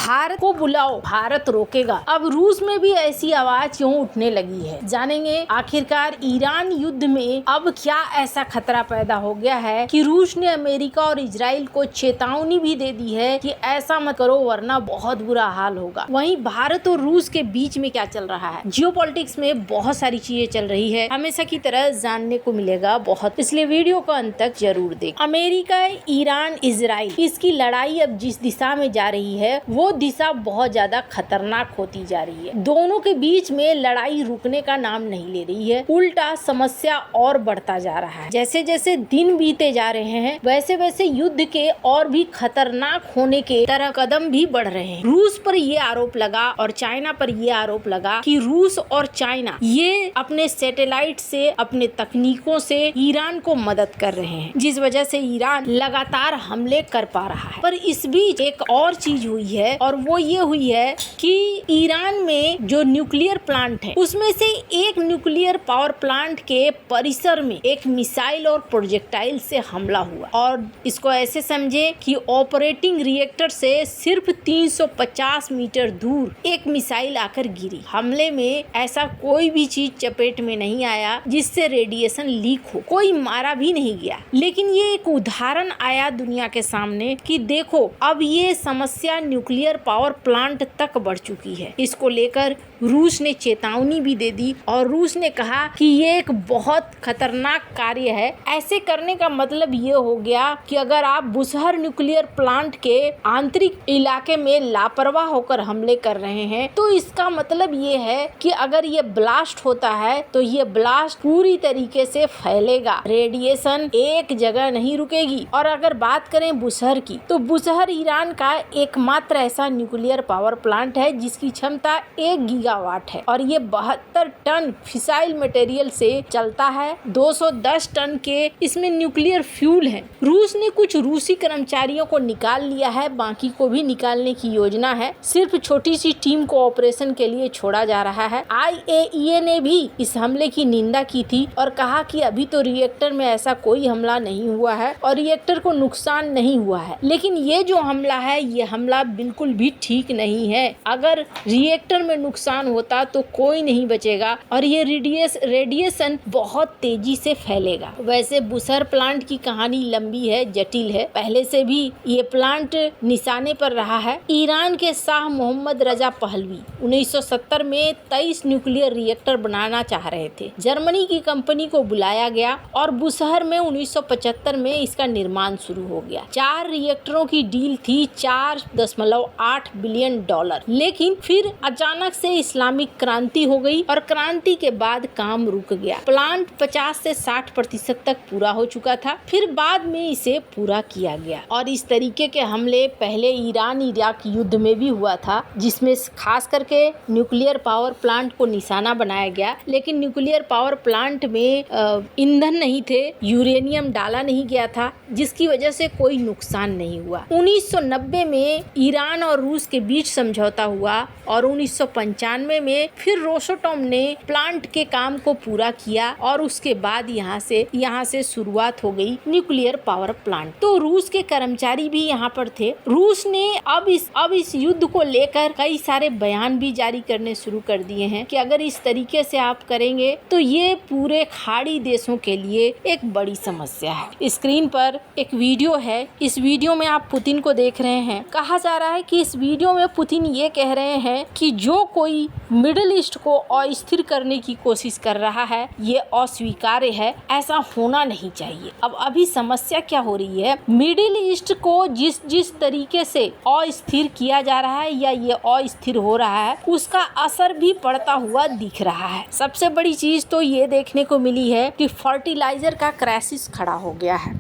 भारत को बुलाओ, भारत रोकेगा। अब रूस में भी ऐसी आवाज क्यों उठने लगी है, जानेंगे आखिरकार ईरान युद्ध में अब क्या ऐसा खतरा पैदा हो गया है कि रूस ने अमेरिका और इजराइल को चेतावनी भी दे दी है कि ऐसा मत करो वरना बहुत बुरा हाल होगा। वहीं भारत और रूस के बीच में क्या चल रहा है, जियोपॉलिटिक्स में बहुत सारी चीजें चल रही है, हमेशा की तरह जानने को मिलेगा बहुत, इसलिए वीडियो को अंत तक जरूर देखें। अमेरिका, ईरान, इजराइल, इसकी लड़ाई अब जिस दिशा में जा रही है वो दिशा बहुत ज्यादा खतरनाक होती जा रही है। दोनों के बीच में लड़ाई रुकने का नाम नहीं ले रही है, उल्टा समस्या और बढ़ता जा रहा है। जैसे जैसे दिन बीते जा रहे हैं वैसे वैसे युद्ध के और भी खतरनाक होने के तरह कदम भी बढ़ रहे हैं। रूस पर ये आरोप लगा और चाइना पर ये आरोप लगा कि रूस और चाइना ये अपने सैटेलाइट से, अपने तकनीकों से ईरान को मदद कर रहे हैं, जिस वजह से ईरान लगातार हमले कर पा रहा है। पर इस बीच एक और चीज हुई है और वो ये हुई है कि ईरान में जो न्यूक्लियर प्लांट है उसमें से एक न्यूक्लियर पावर प्लांट के परिसर में एक मिसाइल और प्रोजेक्टाइल से हमला हुआ। और इसको ऐसे समझे कि ऑपरेटिंग रिएक्टर से सिर्फ 350 मीटर दूर एक मिसाइल आकर गिरी। हमले में ऐसा कोई भी चीज चपेट में नहीं आया जिससे रेडिएशन लीक हो, कोई मारा भी नहीं गया। लेकिन ये एक उदाहरण आया दुनिया के सामने कि देखो अब ये समस्या न्यूक्लियर पावर प्लांट तक बढ़ चुकी है। इसको लेकर रूस ने चेतावनी भी दे दी और रूस ने कहा कि ये एक बहुत खतरनाक कार्य है। ऐसे करने का मतलब ये हो गया कि अगर आप बुशहर न्यूक्लियर प्लांट के आंतरिक इलाके में लापरवाह होकर हमले कर रहे हैं तो इसका मतलब ये है कि अगर ये ब्लास्ट होता है तो ये ब्लास्ट पूरी तरीके से फैलेगा, रेडिएशन एक जगह नहीं रुकेगी। और अगर बात करें बुशहर की तो बुशहर ईरान का एकमात्र ऐसा न्यूक्लियर पावर प्लांट है जिसकी क्षमता 1 गीगावाट है और ये 72 टन फिसाइल मटेरियल से चलता है। 210 टन के इसमें न्यूक्लियर फ्यूल है। रूस ने कुछ रूसी कर्मचारियों को निकाल लिया है, बाकी को भी निकालने की योजना है। सिर्फ छोटी सी टीम को ऑपरेशन के लिए छोड़ा जा रहा है। IAEA ने भी इस हमले की निंदा की थी और कहा कि अभी तो रिएक्टर में ऐसा कोई हमला नहीं हुआ है और रिएक्टर को नुकसान नहीं हुआ है। लेकिन ये जो हमला है ये हमला बिल्कुल भी ठीक नहीं है। अगर रिएक्टर में नुकसान होता तो कोई नहीं बचेगा और ये रेडिएशन बहुत तेजी से फैलेगा। वैसे बुशहर प्लांट की कहानी लंबी है, जटिल है। पहले से भी ये प्लांट निशाने पर रहा है। ईरान के शाह मोहम्मद रजा पहलवी 1970 में 23 न्यूक्लियर रिएक्टर बनाना चाह रहे थे। जर्मनी की कंपनी को बुलाया गया और बुशहर में 1975 में इसका निर्माण शुरू हो गया। 4 रिएक्टरों की डील थी, $4.8 बिलियन। लेकिन फिर अचानक से इस्लामिक क्रांति हो गई और क्रांति के बाद काम रुक गया। प्लांट 50 से 60% तक पूरा हो चुका था, फिर बाद में इसे पूरा किया गया। और इस तरीके के हमले पहले ईरान इराक युद्ध में भी हुआ था, जिसमें खास करके न्यूक्लियर पावर प्लांट को निशाना बनाया गया। लेकिन न्यूक्लियर पावर प्लांट में ईंधन नहीं थे, यूरेनियम डाला नहीं गया था, जिसकी वजह से कोई नुकसान नहीं हुआ। 1990 में ईरान और रूस के बीच समझौता हुआ और 1995 में फिर रोसोटॉम ने प्लांट के काम को पूरा किया और उसके बाद यहाँ से शुरुआत हो गई न्यूक्लियर पावर प्लांट। तो रूस के कर्मचारी भी यहाँ पर थे। रूस ने अब इस युद्ध को लेकर कई सारे बयान भी जारी करने शुरू कर दिए हैं कि अगर इस तरीके से आप करेंगे तो ये पूरे खाड़ी देशों के लिए एक बड़ी समस्या है। स्क्रीन पर एक वीडियो है, इस वीडियो में आप पुतिन को देख रहे हैं। कहा जा रहा है कि इस वीडियो में पुतिन ये कह रहे हैं कि जो कोई मिडिल ईस्ट को अस्थिर करने की कोशिश कर रहा है ये अस्वीकार्य है, ऐसा होना नहीं चाहिए। अब अभी समस्या क्या हो रही है, मिडिल ईस्ट को जिस तरीके से अस्थिर किया जा रहा है या ये अस्थिर हो रहा है उसका असर भी पड़ता हुआ दिख रहा है। सबसे बड़ी चीज तो ये देखने को मिली है कि फर्टिलाइजर का क्राइसिस खड़ा हो गया है।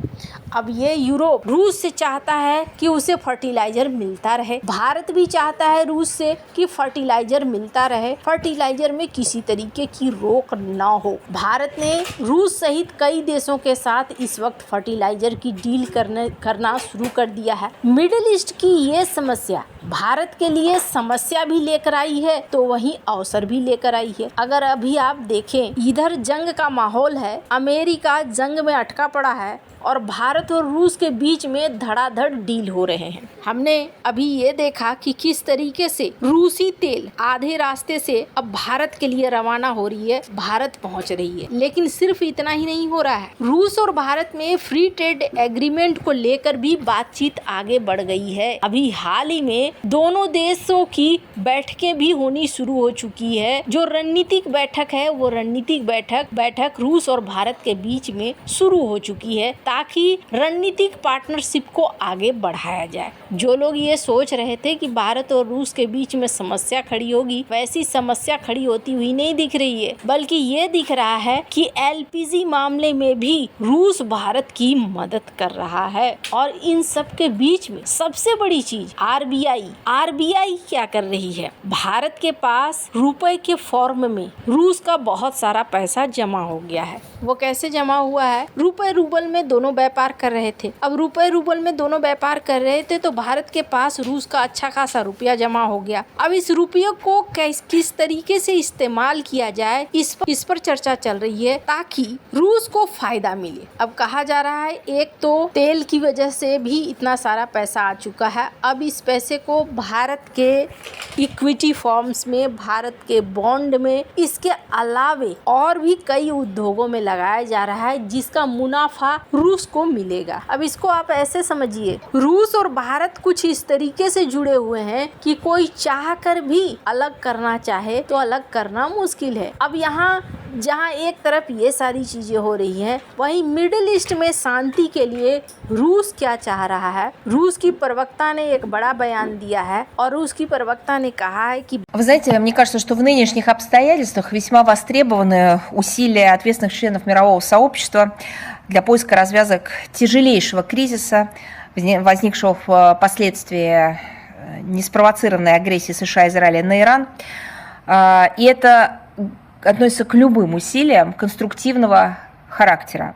अब ये यूरोप रूस से चाहता है कि उसे फर्टिलाइजर मिलता रहे, भारत भी चाहता है रूस से कि फर्टिलाइजर मिलता रहे, फर्टिलाइजर में किसी तरीके की रोक ना हो। भारत ने रूस सहित कई देशों के साथ इस वक्त फर्टिलाइजर की डील करना शुरू कर दिया है। मिडिल ईस्ट की ये समस्या भारत के लिए समस्या भी लेकर आई है तो वहीं अवसर भी लेकर आई है। अगर अभी आप देखें इधर जंग का माहौल है, अमेरिका जंग में अटका पड़ा है और भारत और रूस के बीच में धड़ाधड़ डील हो रहे हैं। हमने अभी ये देखा कि किस तरीके से रूसी तेल आधे रास्ते से अब भारत के लिए रवाना हो रही है, भारत पहुंच रही है। लेकिन सिर्फ इतना ही नहीं हो रहा है, रूस और भारत में फ्री ट्रेड एग्रीमेंट को लेकर भी बातचीत आगे बढ़ गई है। अभी हाल ही में दोनों देशों की बैठकें भी होनी शुरू हो चुकी है। जो रणनीतिक बैठक है वो रणनीतिक बैठक रूस और भारत के बीच में शुरू हो चुकी है, ताकि रणनीतिक पार्टनरशिप को आगे बढ़ाया जाए। जो लोग ये सोच रहे थे कि भारत और रूस के बीच में समस्या खड़ी होगी, वैसी समस्या खड़ी होती हुई नहीं दिख रही है, बल्कि ये दिख रहा है कि एलपीजी मामले में भी रूस भारत की मदद कर रहा है। और इन सब के बीच में सबसे बड़ी चीज आरबीआई क्या कर रही है? भारत के पास रुपए के फॉर्म में रूस का बहुत सारा पैसा जमा हो गया है। वो कैसे जमा हुआ है? रुपए रूबल में दोनों व्यापार कर रहे थे। अब रुपए रूबल में दोनों व्यापार कर रहे थे तो भारत के पास रूस का अच्छा खासा रुपया जमा हो गया। अब इस रुपये को किस तरीके से इस्तेमाल किया जाए, इस पर चर्चा चल रही है, ताकि रूस को फायदा मिले। अब कहा जा रहा है एक तो तेल की वजह से भी इतना सारा पैसा आ चुका है, अब इस पैसे को भारत के इक्विटी फॉर्म्स में, भारत के बॉन्ड में, इसके अलावे और भी कई उद्योगों में लगाया जा रहा है, जिसका मुनाफा रूस को मिलेगा। अब इसको आप ऐसे समझिए, रूस और भारत कुछ इस तरीके से जुड़े हुए हैं कि कोई चाह कर भी अलग करना चाहे तो अलग करना मुश्किल है। अब यहाँ जहाँ एक तरफ ये सारी चीजें हो रही हैं, वहीं मिडिल ईस्ट में शांति के लिए रूस क्या चाह रहा है? रूस की प्रवक्ता ने एक बड़ा बयान दिया है और रूस की प्रवक्ता ने कहा है कि Вы знаете, мне кажется, что в нынешних обстоятельствах весьма востребованы усилия ответственных членов мирового сообщества для поиска развязок тяжелейшего кризиса, возникшего впоследствии неспровоцированной агрессии США и Израиля на Иран. И это относится к любым усилиям конструктивного характера.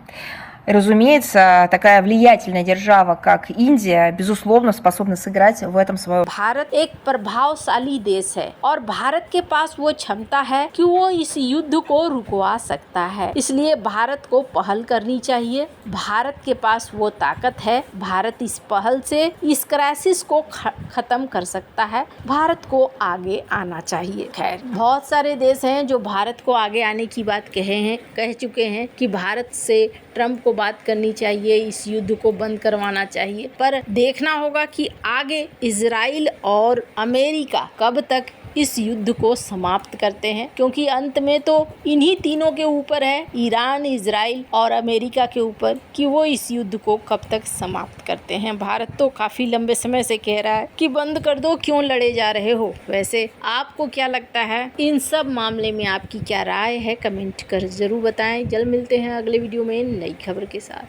Разумеется, такая влиятельная держава, как Индия, безусловно, способна сыграть в этом свою. भारत एक प्रभावशाली देश है और भारत के पास वो क्षमता है कि वो इस युद्ध को रुकवा सकता है। इसलिए भारत को पहल करनी चाहिए। भारत के पास वो ताकत है। भारत इस पहल से इस क्राइसिस को खत्म कर सकता है। भारत को आगे आना चाहिए। खैर, बहुत सारे देश हैं जो भारत को आगे आने की बात कह चुके हैं कि भारत से ट्रम्प को बात करनी चाहिए, इस युद्ध को बंद करवाना चाहिए। पर देखना होगा कि आगे इजराइल और अमेरिका कब तक इस युद्ध को समाप्त करते हैं, क्योंकि अंत में तो इन्हीं तीनों के ऊपर है, ईरान, इजराइल और अमेरिका के ऊपर, कि वो इस युद्ध को कब तक समाप्त करते हैं। भारत तो काफ़ी लंबे समय से कह रहा है कि बंद कर दो, क्यों लड़े जा रहे हो। वैसे आपको क्या लगता है? इन सब मामले में आपकी क्या राय है? कमेंट कर ज़रूर बताएं। जल्द मिलते हैं अगले वीडियो में नई खबर के साथ।